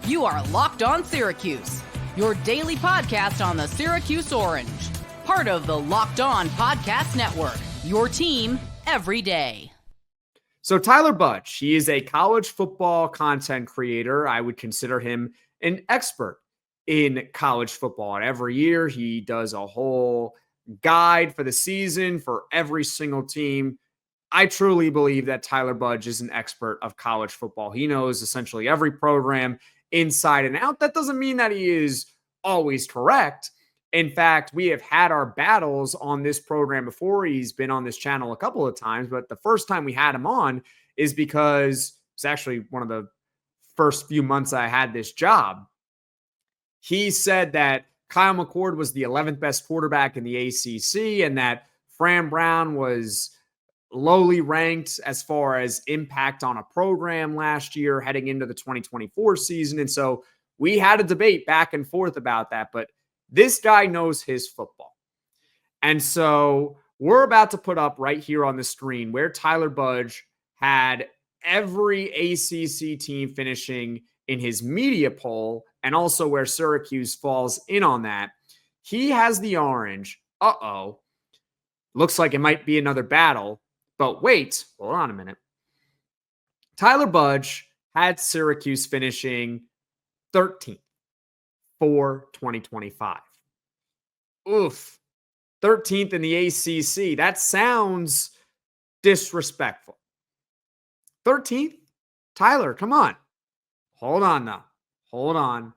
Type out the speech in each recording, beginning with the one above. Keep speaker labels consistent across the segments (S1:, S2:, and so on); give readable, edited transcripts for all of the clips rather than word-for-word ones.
S1: You are Locked On Syracuse, your daily podcast on the Syracuse Orange. Part of the Locked On Podcast Network, your team every day.
S2: So Tyler Budge, he is a college football content creator. I would consider him an expert in college football. And every year he does a whole guide for the season for every single team. I truly believe that Tyler Budge is an expert of college football. He knows essentially every program inside and out. That doesn't mean that he is always correct. In fact, we have had our battles on this program before. He's been on this channel a couple of times, but the first time we had him on is because it's actually one of the first few months I had this job. He said that Kyle McCord was the 11th best quarterback in the ACC and that Fran Brown was lowly ranked as far as impact on a program last year heading into the 2024 season. And so we had a debate back and forth about that, but this guy knows his football. And so we're about to put up right here on the screen where Tyler Budge had every ACC team finishing in his media poll and also where Syracuse falls in on that. He has the orange. Looks like it might be another battle. But wait, hold on a minute. Tyler Budge had Syracuse finishing 13th for 2025. Oof. 13th in the ACC. That sounds disrespectful. 13th? Tyler, come on. Hold on now. Hold on.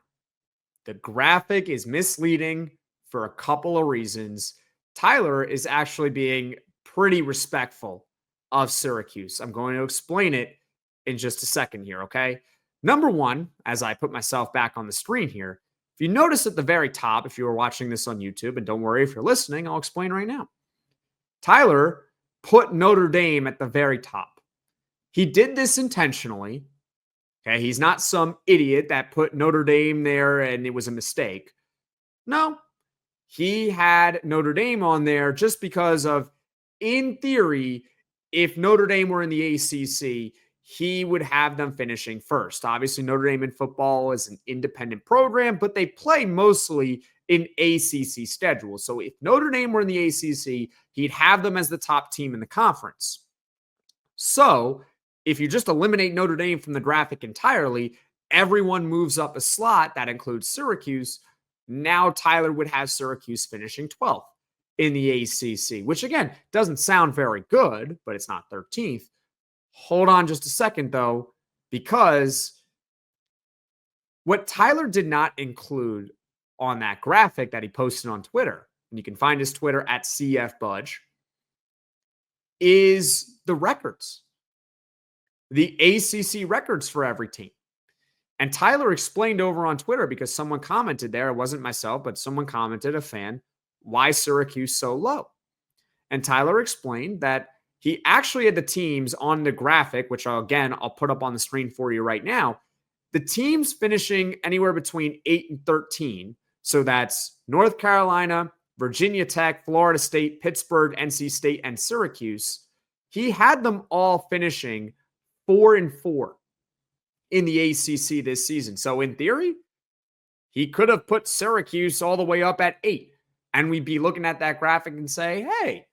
S2: The graphic is misleading for a couple of reasons. Tyler is actually being pretty respectful of Syracuse. I'm going to explain it in just a second here, okay? Number one, as I put myself back on the screen here, if you notice at the very top, if you were watching this on YouTube, and don't worry if you're listening, I'll explain right now. Tyler put Notre Dame at the very top. He did this intentionally. Okay, he's not some idiot that put Notre Dame there and it was a mistake. No, he had Notre Dame on there just because of, in theory, if Notre Dame were in the ACC, he would have them finishing first. Obviously, Notre Dame in football is an independent program, but they play mostly in ACC schedules. So if Notre Dame were in the ACC, he'd have them as the top team in the conference. So if you just eliminate Notre Dame from the graphic entirely, everyone moves up a slot. That includes Syracuse. Now Tyler would have Syracuse finishing 12th in the ACC, which again, doesn't sound very good, but it's not 13th. Hold on just a second though, because what Tyler did not include on that graphic that he posted on Twitter, and you can find his Twitter at CFBudge, is the records. The ACC records for every team. And Tyler explained over on Twitter, because someone commented there, it wasn't myself, but someone commented, a fan, why Syracuse so low? And Tyler explained that he actually had the teams on the graphic, which I'll put up on the screen for you right now. The teams finishing anywhere between 8 and 13. So that's North Carolina, Virginia Tech, Florida State, Pittsburgh, NC State, and Syracuse. He had them all finishing 4 and 4 in the ACC this season. So in theory, he could have put Syracuse all the way up at 8. And we'd be looking at that graphic and say, hey,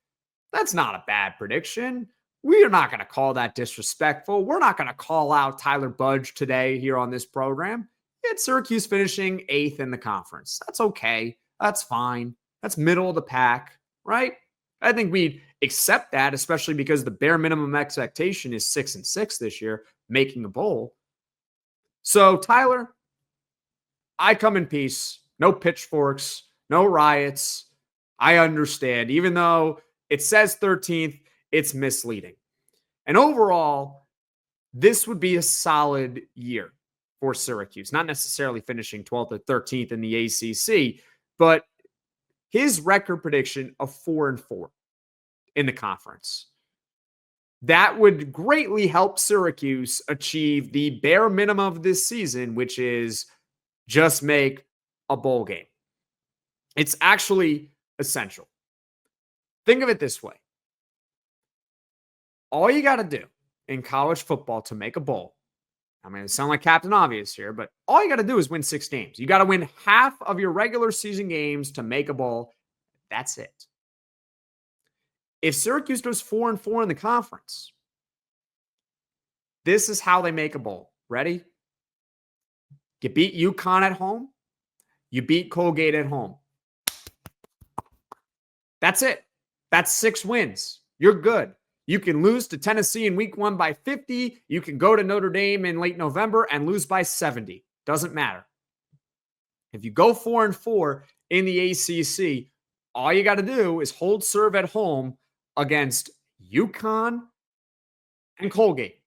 S2: that's not a bad prediction. We are not going to call that disrespectful. We're not going to call out Tyler Budge today here on this program. It's Syracuse finishing 8th in the conference. That's okay. That's fine. That's middle of the pack, right? I think we'd accept that, especially because the bare minimum expectation is 6-6 this year, making a bowl. So, Tyler, I come in peace. No pitchforks. No riots. I understand. Even though it says 13th, it's misleading. And overall, this would be a solid year for Syracuse. Not necessarily finishing 12th or 13th in the ACC, but his record prediction of 4 and 4 in the conference. That would greatly help Syracuse achieve the bare minimum of this season, which is just make a bowl game. It's actually essential. Think of it this way. All you got to do in college football to make a bowl I'm going to sound like Captain Obvious here, but all you got to do is win 6 games. You got to win half of your regular season games to make a bowl. That's it. If Syracuse goes 4-4 in the conference, this is how they make a bowl. Ready? You beat UConn at home. You beat Colgate at home. That's it. That's 6 wins. You're good. You can lose to Tennessee in week 1 by 50. You can go to Notre Dame in late November and lose by 70. Doesn't matter. If you go 4-4 in the ACC, all you got to do is hold serve at home against UConn and Colgate.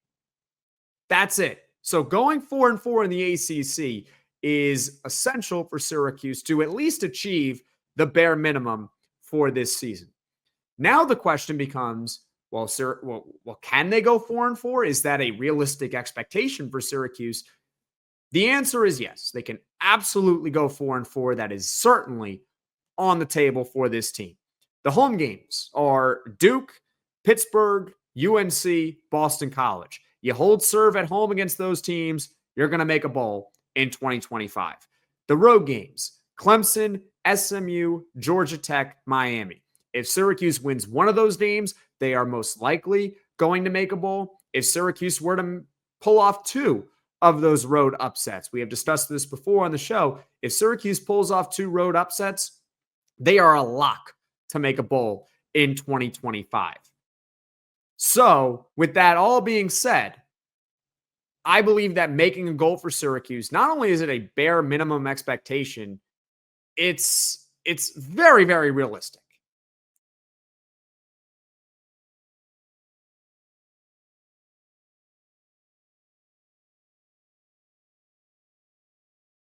S2: That's it. So going 4-4 in the ACC is essential for Syracuse to at least achieve the bare minimum for this season. Now the question becomes, well, can they go 4-4? Is that a realistic expectation for Syracuse? The answer is yes. They can absolutely go 4-4. That is certainly on the table for this team. The home games are Duke, Pittsburgh, UNC, Boston College. You hold serve at home against those teams, you're going to make a bowl in 2025. The road games, Clemson, SMU, Georgia Tech, Miami. If Syracuse wins one of those games, they are most likely going to make a bowl. If Syracuse were to pull off 2 of those road upsets, we have discussed this before on the show. If Syracuse pulls off 2 road upsets, they are a lock to make a bowl in 2025. So, with that all being said, I believe that making a goal for Syracuse, not only is it a bare minimum expectation, it's very, very realistic.